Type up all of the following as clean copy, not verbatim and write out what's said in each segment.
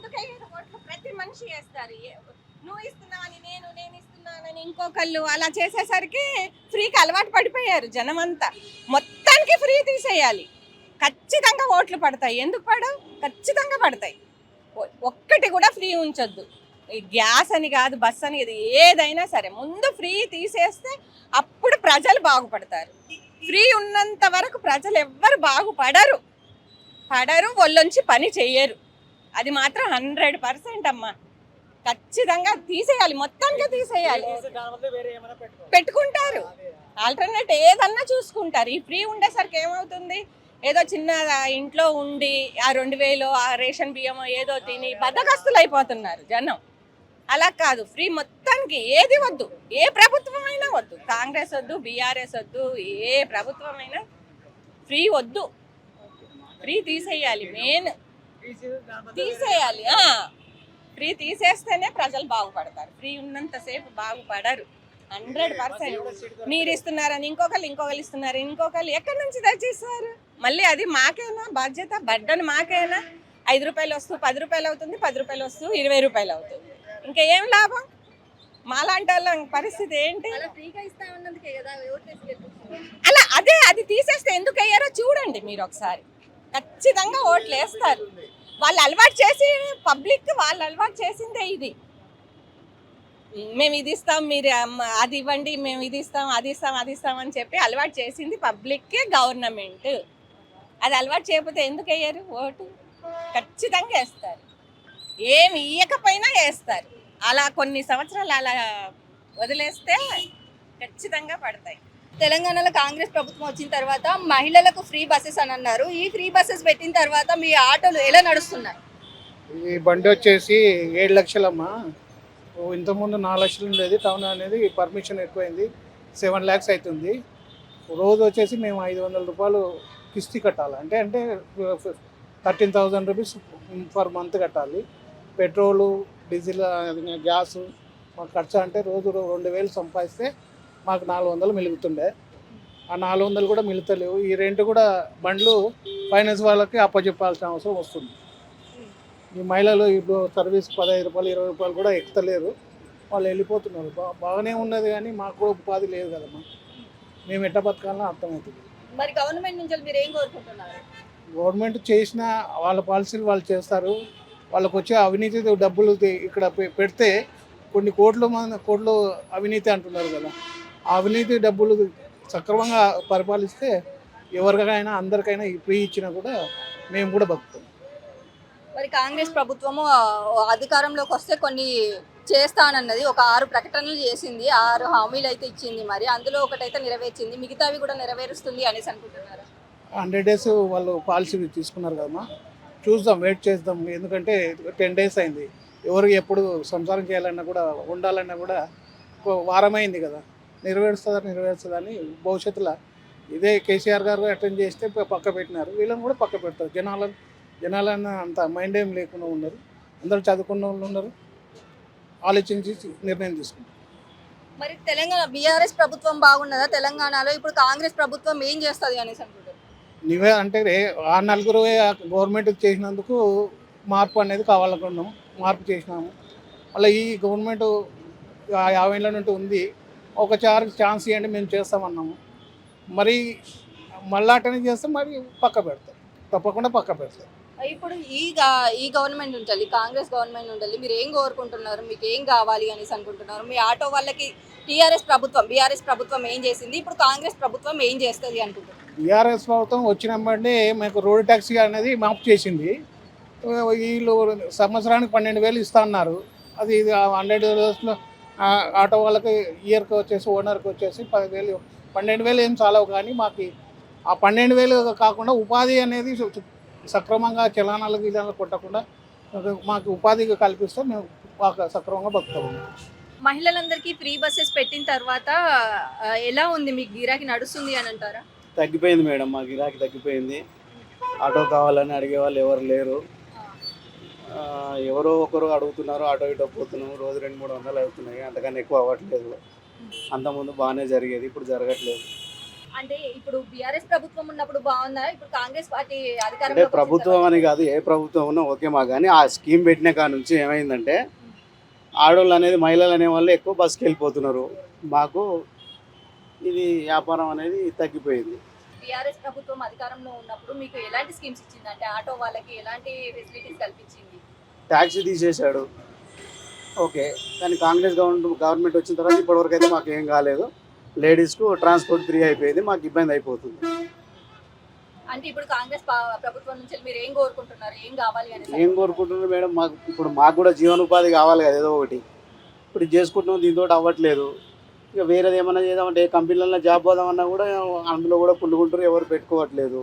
ఎందుకయ్యారు ఓట్లు? ప్రతి మనిషి వేస్తారు. నువ్వు ఇస్తున్నావని నేను ఇస్తున్నానని ఇంకొకళ్ళు అలా చేసేసరికి ఫ్రీకి అలవాటు పడిపోయారు జనమంతా. మొత్తానికి ఫ్రీ తీసేయాలి. ఖచ్చితంగా ఓట్లు పడతాయి. ఎందుకు పడవు? ఖచ్చితంగా పడతాయి. ఒక్కటి కూడా ఫ్రీ ఉంచొద్దు. ఈ గ్యాస్ అని కాదు, బస్ అని కాదు, ఏదైనా సరే ముందు ఫ్రీ తీసేస్తే అప్పుడు ప్రజలు బాగుపడతారు. ఫ్రీ ఉన్నంత వరకు ప్రజలు ఎవ్వరు బాగుపడరు, ఒళ్ళొంచి పని చెయ్యరు. అది మాత్రం 100% అమ్మా. ఖచ్చితంగా తీసేయాలి, మొత్తానికి తీసేయాలి. పెట్టుకుంటారు, ఆల్టర్నేట్ ఏదన్నా చూసుకుంటారు. ఈ ఫ్రీ ఉండేసరికి ఏమవుతుంది, ఏదో చిన్న ఇంట్లో ఉండి ఆ 2000 ఆ రేషన్ బియ్యం ఏదో తిని బద్దకస్తులు అయిపోతున్నారు జనం. అలా కాదు, ఫ్రీ మొత్తానికి ఏది వద్దు, ఏ ప్రభుత్వం అయినా వద్దు. కాంగ్రెస్ వద్దు, బీఆర్ఎస్ వద్దు, ఏ ప్రభుత్వం అయినా ఫ్రీ వద్దు. ఫ్రీ తీసేయాలి, మెయిన్ తీసేయాలి. ఫ్రీ తీసేస్తేనే ప్రజలు బాగుపడతారు. ఫ్రీ ఉన్నంతసేపు బాగుపడరు. 100%. మీరు ఇస్తున్నారని ఇంకొకరు ఇస్తున్నారు, ఇంకొకరు ఎక్కడి నుంచి తెచ్చిస్తారు? మళ్ళీ అది మాకేనా బాధ్యత? బడ్డను మాకేనా? 5 రూపాయలు వస్తూ 10 రూపాయలు అవుతుంది, 10 రూపాయలు వస్తూ 20 రూపాయలు అవుతుంది. ఇంకా ఏం లాభం? మాలాంటి వాళ్ళ పరిస్థితి ఏంటి? అలా అది తీసేస్తే ఎందుకు అయ్యారో చూడండి మీరు ఒకసారి. ఖచ్చితంగా ఓట్లు వేస్తారు. వాళ్ళు అలవాటు చేసి పబ్లిక్ వాళ్ళు అలవాటు చేసిందే ఇది. మేము ఇది ఇస్తాం, మీరు అది ఇవ్వండి, మేము ఇది ఇస్తాం, అది ఇస్తాం అని చెప్పి అలవాటు చేసింది పబ్లిక్కే, గవర్నమెంట్. అది అలవాటు చేయకపోతే ఎందుకు వేయరు ఓటు? ఖచ్చితంగా వేస్తారు. ఏమి ఇవ్వకపోయినా వేస్తారు. అలా కొన్ని సంవత్సరాలు అలా వదిలేస్తే ఖచ్చితంగా పడతాయి. తెలంగాణలో కాంగ్రెస్ ప్రభుత్వం వచ్చిన తర్వాత మహిళలకు ఫ్రీ బస్సెస్ అని అన్నారు. ఈ ఫ్రీ బస్సెస్ పెట్టిన తర్వాత మీ ఆటోలు ఎలా నడుస్తున్నాయి? ఈ బండి వచ్చేసి 7 లక్షలమ్మా. ఇంతకుముందు 4 లక్షలు ఉండేది. టౌన్ అనేది పర్మిషన్ ఎక్కువైంది, 7 lakhs అవుతుంది. రోజు వచ్చేసి మేము 500 రూపాయలు కిస్తీ కట్టాలి. అంటే 13,000 రూపీస్ పర్ మంత్ కట్టాలి. పెట్రోలు, డీజిల్, గ్యాసు మాకు ఖర్చు. అంటే రోజు 2,000 సంపాదిస్తే మాకు 400 మిగులుతుండే. ఆ 400 కూడా మిగులుతలేవు. ఈ రెంట్ కూడా బండ్లు ఫైనాన్స్ వాళ్ళకి అప్పచెప్పాల్సిన అవసరం వస్తుంది. ఈ మహిళలు ఇప్పుడు సర్వీస్ 15 రూపాయలు 20 రూపాయలు కూడా ఎక్కుతలేరు, వాళ్ళు వెళ్ళిపోతున్నారు. బాగానే ఉన్నది కానీ మాకు కూడా ఉపాధి లేదు కదమ్మా. మేము ఎట్ట బతకాలని అర్థమవుతుంది. మరి గవర్నమెంట్ నుంచి మీరు ఏం కోరుకుంటున్నారు? గవర్నమెంట్ చేసిన వాళ్ళ పాలసీలు వాళ్ళు చేస్తారు. వాళ్ళకు వచ్చే అవినీతి డబ్బులు ఇక్కడ పెడితే కొన్ని కోట్లు అవినీతి అంటున్నారు కదా, ఆ అవినీతి డబ్బులు సక్రమంగా పరిపాలిస్తే ఎవరికైనా అందరికైనా ఫ్రీ ఇచ్చినా కూడా మేము కూడా బతుకుతాం. మరి కాంగ్రెస్ ప్రభుత్వము అధికారంలోకి వస్తే కొన్ని చేస్తానన్నది, ఒక 6 ప్రకటనలు చేసింది, 6 హామీలు అయితే ఇచ్చింది. మరి అందులో ఒకటైతే నెరవేర్చింది, మిగతావి కూడా నెరవేరుస్తుంది అనేసి అనుకుంటున్నారు. 100 days వాళ్ళు పాలసీ తీసుకున్నారు కదమ్మా, చూద్దాం, వెయిట్ చేద్దాం. ఎందుకంటే 10 days అయింది. ఎవరు ఎప్పుడు సంసారం చేయాలన్నా కూడా, ఉండాలన్నా కూడా వారమైంది కదా. నెరవేరుస్తుందని భవిష్యత్తులో ఇదే కేసీఆర్ గారు అటెండ్ చేస్తే పక్క పెట్టినారు, వీళ్ళని కూడా పక్క పెడతారు. జనాలన్న అంత మైండ్ ఏం లేకుండా ఉన్నారు. అందరూ చదువుకున్న వాళ్ళు ఉన్నారు, ఆలోచించి నిర్ణయం తీసుకున్నారు. మరి తెలంగాణ బీఆర్ఎస్ ప్రభుత్వం బాగున్నదా తెలంగాణలో? ఇప్పుడు కాంగ్రెస్ ప్రభుత్వం ఏం చేస్తుంది అనేసి అనుకుంటారు? నీవే అంటే ఆ నలుగురు గవర్నమెంట్ చేసినందుకు మార్పు అనేది కావాలనుకున్నాము, మార్పు చేసినాము. అలా ఈ గవర్నమెంట్ 50 ఏళ్ళ నుండి ఉంది, ఒక ఛాన్స్ ఇవ్వండి మేము చేస్తామన్నాము. మరి మళ్ళీ అటెండ్ చేస్తే మరి పక్క పెడతారు, తప్పకుండా పక్క పెడతారు. ఇప్పుడు ఈ గవర్నమెంట్ ఉండాలి, కాంగ్రెస్ గవర్నమెంట్ ఉండాలి, మీరు ఏం కోరుకుంటున్నారు? మీకు ఏం కావాలి అనేసి అనుకుంటున్నారు? మీ ఆటో వాళ్ళకి బీఆర్ఎస్ ప్రభుత్వం ఏం చేసింది, ఇప్పుడు కాంగ్రెస్ ప్రభుత్వం ఏం చేస్తుంది అనుకుంటున్నారు? బీఆర్ఎస్ ప్రభుత్వం వచ్చినప్పటి మాకు రోడ్ ట్యాక్సీ అనేది మాఫ్ చేసింది. వీళ్ళు సంవత్సరానికి 12,000 ఇస్తా అన్నారు. అది 100 daysలో ఆటో వాళ్ళకి ఇయర్కి వచ్చేసి ఓనర్కి వచ్చేసి 10,000, 12,000 ఏం చాలవు. కానీ మాకు ఆ 12,000 కాకుండా ఉపాధి అనేది సక్రమంగా చలానాలు కొట్టకుండా మాకు ఉపాధి కల్పిస్తే మేము సక్రమంగా బతుకుతాము. మహిళలందరికీ ఫ్రీ బస్సెస్ పెట్టిన తర్వాత ఎలా ఉంది, మీకు గిరాకీ నడుస్తుంది అని అంటారా? తగ్గిపోయింది మేడం, మా గిరాకీ తగ్గిపోయింది. ఆటో కావాలని అడిగే వాళ్ళు ఎవరు లేరు. ఎవరో ఒకరు అడుగుతున్నారు, ఆటో ఇటో పోతున్నాము, రోజు 200-300 అవుతున్నాయి, అంతకన్నా ఎక్కువ అవ్వట్లేదు. అంతకుముందు బాగానే జరిగేది, ఇప్పుడు జరగట్లేదు. అంటే ఇప్పుడు బీఆర్ఎస్ ప్రభుత్వం ఉన్నప్పుడు బాగుందా, ఇప్పుడు కాంగ్రెస్ పార్టీ అంటే అధికారంలో ప్రభుత్వం అని కాదు, ఏ ప్రభుత్వం ఉన్నా ఓకే మా, కానీ ఆ స్కీమ్ పెట్టిన కాడ నుంచి ఏమైందంటే ఆడవాళ్ళు అనేది మహిళలు అనే వాళ్ళు ఎక్కువ బస్కి వెళ్ళిపోతున్నారు. మాకు ఇది వ్యాపారం అనేది తగ్గిపోయింది. బీఆర్ఎస్ ప్రభుత్వం అధికారంలో ఉన్నప్పుడు మీకు ఎలాంటి స్కీమ్స్ ఇచ్చింది, అంటే ఆటో వాళ్ళకి ఎలాంటి ఫెసిలిటీస్ కల్పించింది? ట్యాక్సీ తీసేశాడు ఓకే, కానీ కాంగ్రెస్ గవర్నమెంట్ వచ్చిన తర్వాత ఇప్పటివరకు అయితే మాకు ఏం కాలేదు. లేడీస్కు ట్రాన్స్పోర్ట్ ఫ్రీ అయిపోయింది, మాకు ఇబ్బంది అయిపోతుంది. అంటే ఇప్పుడు కాంగ్రెస్ ప్రభుత్వం నుంచి మీరు ఏం కోరుకుంటున్నారు, ఏం కావాలి అని? ఏం కోరుకుంటున్నారు మేడం, మాకు కూడా జీవనోపాధి కావాలి కదా ఏదో ఒకటి. ఇప్పుడు ఇది చేసుకుంటున్నాం, దీంతో అవ్వట్లేదు. ఇక వేరేది ఏమన్నా చేద్దామంటే ఏ కంపెనీలలో జాబ్ పోదామన్నా కూడా అందులో కూడా పుల్లుకుంటారు, ఎవరు పెట్టుకోవట్లేదు.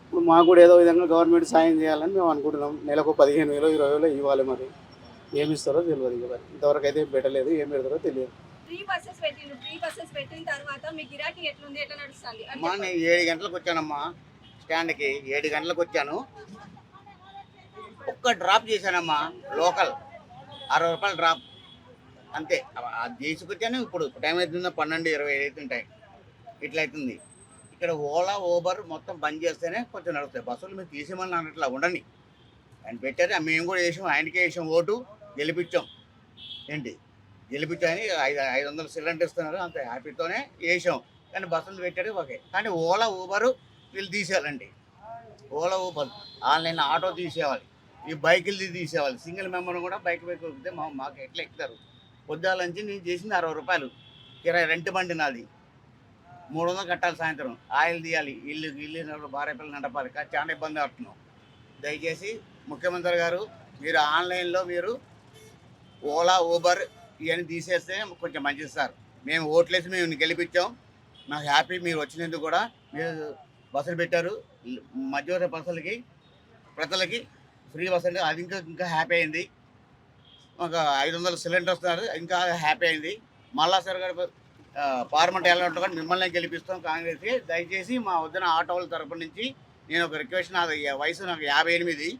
ఇప్పుడు మాకు కూడా ఏదో విధంగా గవర్నమెంట్ సాయం చేయాలని మేము అనుకుంటున్నాం. నెలకు 15,000 20,000 ఇవ్వాలి, మరి ఏమి ఇస్తారో తెలియదు. ఇక మరి ఇంతవరకు అయితే పెట్టలేదు, ఏం పెడతారో తెలియదు. ఫ్రీ బస్సెస్ పెట్టిన తర్వాత మీ గిరాకీ ఎట్లుంది, ఎట్లా నడుస్తుంది? అమ్మా నేను 7 గంటలకు వచ్చానమ్మా, స్టాండ్కి 7 గంటలకు వచ్చాను. ఒక్క డ్రాప్ చేశానమ్మా, లోకల్ 60 రూపాయలు డ్రాప్ అంతే. అది తీసుకొచ్చాను. ఇప్పుడు టైం అవుతుందో 12:20 అవుతుంటాయి, ఇట్లా అవుతుంది. ఇక్కడ ఓలా ఊబర్ మొత్తం బంద్ చేస్తేనే కొంచెం నడుస్తాయి. బస్సులు మేము తీసేమని అన్నట్లా ఉండని ఆయన పెట్టారు. మేము కూడా వేసాం, ఆయనకే వేసాం, ఓటు గెలిపించాం. ఏంటి గెలిపించామని 500 సిలిండర్ ఇస్తున్నారు, అంత హ్యాపీతోనే వేసాం. కానీ బస్సులు పెట్టారు ఓకే, కానీ ఓలా ఊబరు వీళ్ళు తీసేయాలండి. ఓలా ఊబర్ ఆన్లైన్ ఆటో తీసేయాలి, ఈ బైకులు తీసేయాలి. సింగిల్ మెంబర్ కూడా బైక్ ఎక్కితే మాకు ఎట్లా ఎక్కుతారు? పొద్దుగాల నుంచి నేను చేసింది 60 రూపాయలు కిరాయి, రెంట్ బండి నాది, 300 కట్టాలి. సాయంత్రం ఆయిల్ తీయాలి, ఇల్లు భార్య పిల్లలు నడపాలి, చాలా ఇబ్బంది పడుతున్నాం. దయచేసి ముఖ్యమంత్రి గారు మీరు ఆన్లైన్లో మీరు ఓలా ఊబర్ ఇవన్నీ తీసేస్తే కొంచెం మంచిది సార్. మేము ఓట్లేసి మేము గెలిపించాం, నాకు హ్యాపీ. మీరు వచ్చినందుకు కూడా మీరు బస్సులు పెట్టారు, మధ్యవర్తి బస్సులకి ప్రజలకి ఫ్రీ బస్సు అంటే అది ఇంకా హ్యాపీ అయింది. ఒక 500 సిలిండర్ వస్తున్నారు, ఇంకా హ్యాపీ అయింది. మళ్ళా సార్ గారు పార్లమెంట్ వెళ్ళినట్టు కానీ మిమ్మల్ని గెలిపిస్తాం కాంగ్రెస్కి. దయచేసి మా వద్దున ఆటోల తరపు నుంచి నేను ఒక రిక్వెస్ట్, నాది వయసు నాకు 58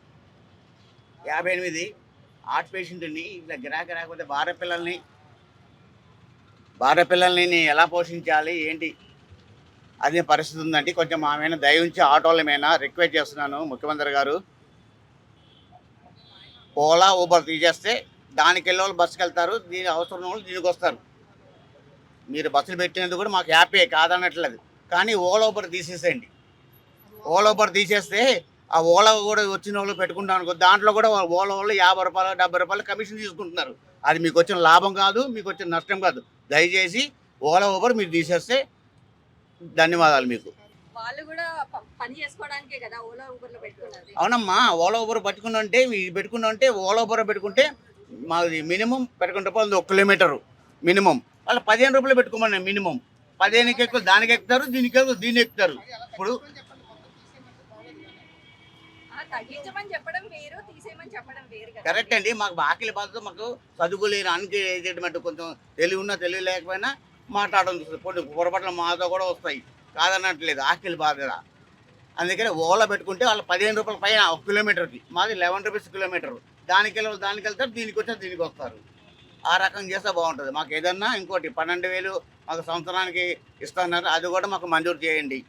హార్ట్ పేషెంట్ని. ఇట్లా గిరాకీ రాకపోతే భార్య పిల్లల్ని నేను ఎలా పోషించాలి ఏంటి అదే పరిస్థితి ఉందండి. కొంచెం మా మీద దయ ఉంచి ఆటోల మీద రిక్వెస్ట్ చేస్తున్నాను ముఖ్యమంత్రి గారు. ఓలా ఊబర్ తీసేస్తే దానికి వెళ్ళే వాళ్ళు బస్సుకి వెళ్తారు, దీని అవసరం వాళ్ళు దీనికి వస్తారు. మీరు బస్సులు పెట్టినందుకు కూడా మాకు హ్యాపీ, కాదనట్లేదు. కానీ ఓలా ఊబర్ తీసేసేయండి. ఓలా ఊబర్ తీసేస్తే ఆ ఓలా కూడా వచ్చిన వాళ్ళు పెట్టుకుంటాం అనుకో, దాంట్లో కూడా ఓలా వాళ్ళు 50 రూపాయలు 70 రూపాయలు కమిషన్ తీసుకుంటున్నారు. అది మీకు వచ్చిన లాభం కాదు, మీకు వచ్చిన నష్టం కాదు. దయచేసి ఓలా ఊబర్ మీరు తీసేస్తే ధన్యవాదాలు మీకు. వాళ్ళు కూడా పని చేసుకోవడానికే కదా ఓలా ఊబర్లో పెట్టుకున్నది. అవునమ్మా, ఓలా ఊబర్ పెట్టుకున్నంటే ఓలా ఊబర్ పెట్టుకుంటే మాది మినిమం 11 రూపాయలు 1 కిలోమీటరు మినిమం. వాళ్ళు 15 రూపాయలు పెట్టుకోమని మినిమం. 15కి ఎక్కువ దానికి ఎక్కుతారు, దీనికి ఎక్కుతారు. ఇప్పుడు తగ్గించమని చెప్పడం వేరు, తీసేయమని చెప్పడం వేరు కదా. కరెక్ట్ అండి. మాకు ఆకలి బాధతో మాకు చదువుకోలేని అనికేటట్టు కొంచెం తెలివి ఉన్నా తెలివి లేకపోయినా మాట్లాడడం చూస్తుంది. పొరపాట్ల మాతో కూడా వస్తాయి, కాదన్నట్లేదు. ఆకలి బాధ, అందుకని ఓలా పెట్టుకుంటే వాళ్ళు 15 రూపాయల పైన 1 కిలోమీటర్కి, మాది 11 రూపీస్ కిలోమీటర్. దానికి వెళ్తారు, దీనికి వచ్చారు, దీనికి వస్తారు. ఆ రకం చేస్తే బాగుంటుంది. మాకు ఏదన్నా ఇంకోటి 12,000 మాకు సంవత్సరానికి ఇస్తున్నారు, అది కూడా మాకు మంజూరు చేయండి.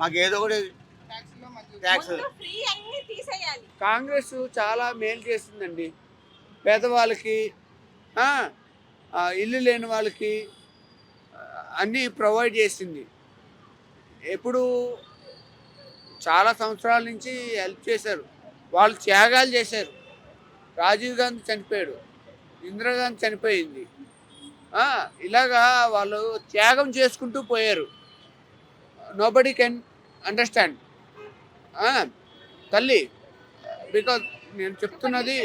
మాకు ఏదో ఒకటి ట్యాక్స్ ఫ్రీ అన్ని తీసేయాలి. కాంగ్రెస్ చాలా మేలు చేసిందండి. పేదవాళ్ళకి, ఇల్లు లేని వాళ్ళకి అన్నీ ప్రొవైడ్ చేసింది. ఎప్పుడు చాలా సంవత్సరాల నుంచి హెల్ప్ చేశారు. వాళ్ళు త్యాగాలు చేశారు. రాజీవ్ గాంధీ చనిపోయాడు, ఇందిరాగాంధీ చనిపోయింది. ఇలాగా వాళ్ళు త్యాగం చేసుకుంటూ పోయారు. నోబడీ కెన్ అండర్స్టాండ్ తల్లి. బికాజ్ నేను చెప్తున్నది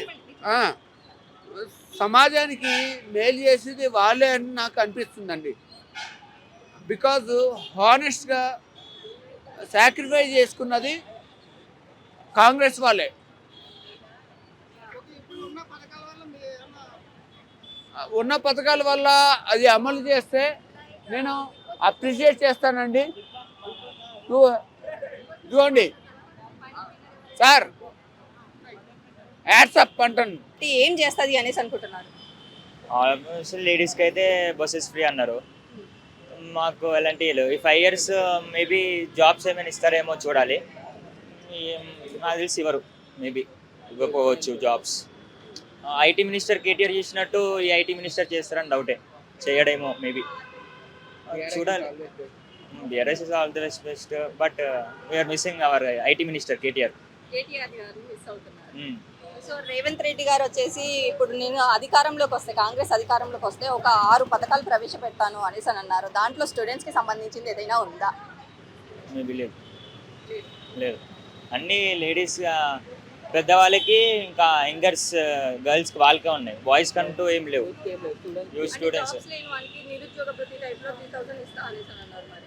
సమాజానికి మేలు చేసేది వాళ్ళే అని నాకు అనిపిస్తుందండి. బికాజ్ హానెస్ట్గా సాక్రిఫైస్ చేసుకున్నది కాంగ్రెస్ వాళ్ళే. ఉన్న పథకాల వల్ల అది అమలు చేస్తే నేను అప్రిషియేట్ చేస్తానండి. ఇదిగోండి సార్, యాడ్సప్ అంటాను. ఏం చేస్తుంది అనేసి అనుకుంటున్నారు? ఆల్మోస్ట్ లేడీస్కి అయితే బస్సెస్ ఫ్రీ అన్నారు. మాకు ఎలాంటి లేవు. ఈ 5 years మేబీ జాబ్స్ ఏమైనా ఇస్తారేమో చూడాలి. నాకు తెలిసి ఇవ్వరు, మేబీ ఇవ్వకపోవచ్చు జాబ్స్. ఐటీ మినిస్టర్ కేటీఆర్ చేసినట్టు ఈ ఐటీ మినిస్టర్ చేస్తారని డౌటే, చేయడేమో మేబీ, చూడాలి. BRS is all the best, but we are missing our IT minister KTR. KTR garu miss అవుతున్నారు. సో రేవంత్ రెడ్డి గారు వచ్చేసి ఇప్పుడు నేను అధికారంలోకి వస్తే, కాంగ్రెస్ అధికారంలోకి వస్తే ఒక 6 పథకాలు ప్రవేశపెడతాను అనేసి అని అన్నారు. దాంట్లో స్టూడెంట్స్కి సంబంధించింది ఏదైనా ఉందా? మేబీ లేదు, లేదు. అన్నీ లేడీస్, పెద్దవాళ్ళకి ఇంకా యంగర్స్ గర్ల్స్కి వాళ్ళకే ఉన్నాయి. బాయ్స్ కంటూ ఏం లేవు. స్టూడెంట్స్ Jobs లేని వాళ్ళకి నిరుద్యోగ భృతి టైప్లో 3,000 ఇస్తా అనేసి అని అన్నారు మరి.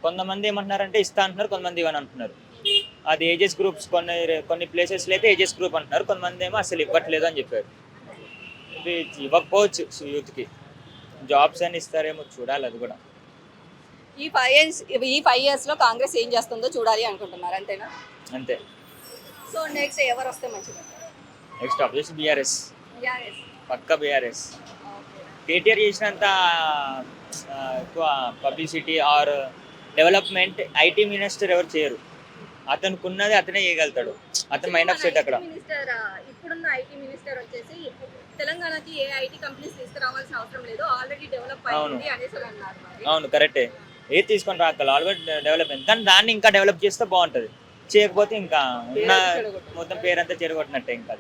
కొంతమంది ఏమంటున్నారంటే ఇస్తా అంటున్నారు, కొంతమంది ఇవ్వని అంటున్నారు. అది ఏజెస్ గ్రూప్స్, కొన్ని ప్లేసెస్లో అయితే ఏజెస్ గ్రూప్ అంటున్నారు, కొంతమంది ఏమో అసలు ఇవ్వట్లేదు అని చెప్పారు. ఇది ఇవ్వకపోవచ్చు యూత్కి, జాబ్స్ అని ఇస్తారేమో చూడాలి. అది కూడా ఈ 5 yearsలో కాంగ్రెస్ ఏం చేస్తుందో చూడాలి అనుకుంటున్నారు, అంతేనా? అంతే. సో నెక్స్ట్ ఎవరు వస్తే మంచిది? నెక్స్ట్ ఆబ్వియస్ బీఆర్ఎస్, పక్క బీఆర్ఎస్. కేటీఆర్ చేసినంత ఎక్కువ publicity are development IT minister ఎవరు చేయరు. అతనికి ఉన్నది అతనే చేయగలుగుతాడు. అతని మైండ్ ఆఫ్ సెట్ అక్కడ. ఇప్పుడున్న ఐటీ మినిస్టర్ వచ్చేసి తెలంగాణకి ఏ ఐటీ కంపెనీస్ తీసుకురావాల్సిన అవసరం లేదు, ఆల్రెడీ డెవలప్ అయింది అనేసి అన్నారు మరి. అవును, కరెక్టే. ఏది తీసుకొని రాగలరు, ఆల్రెడీ డెవలప్ అయింది. కానీ దాన్ని ఇంకా డెవలప్ చేస్తే బాగుంటుంది. చేయకపోతే ఇంకా ఉన్న మొత్తం పేరంతా చెడగొట్టినట్టే ఇంకా.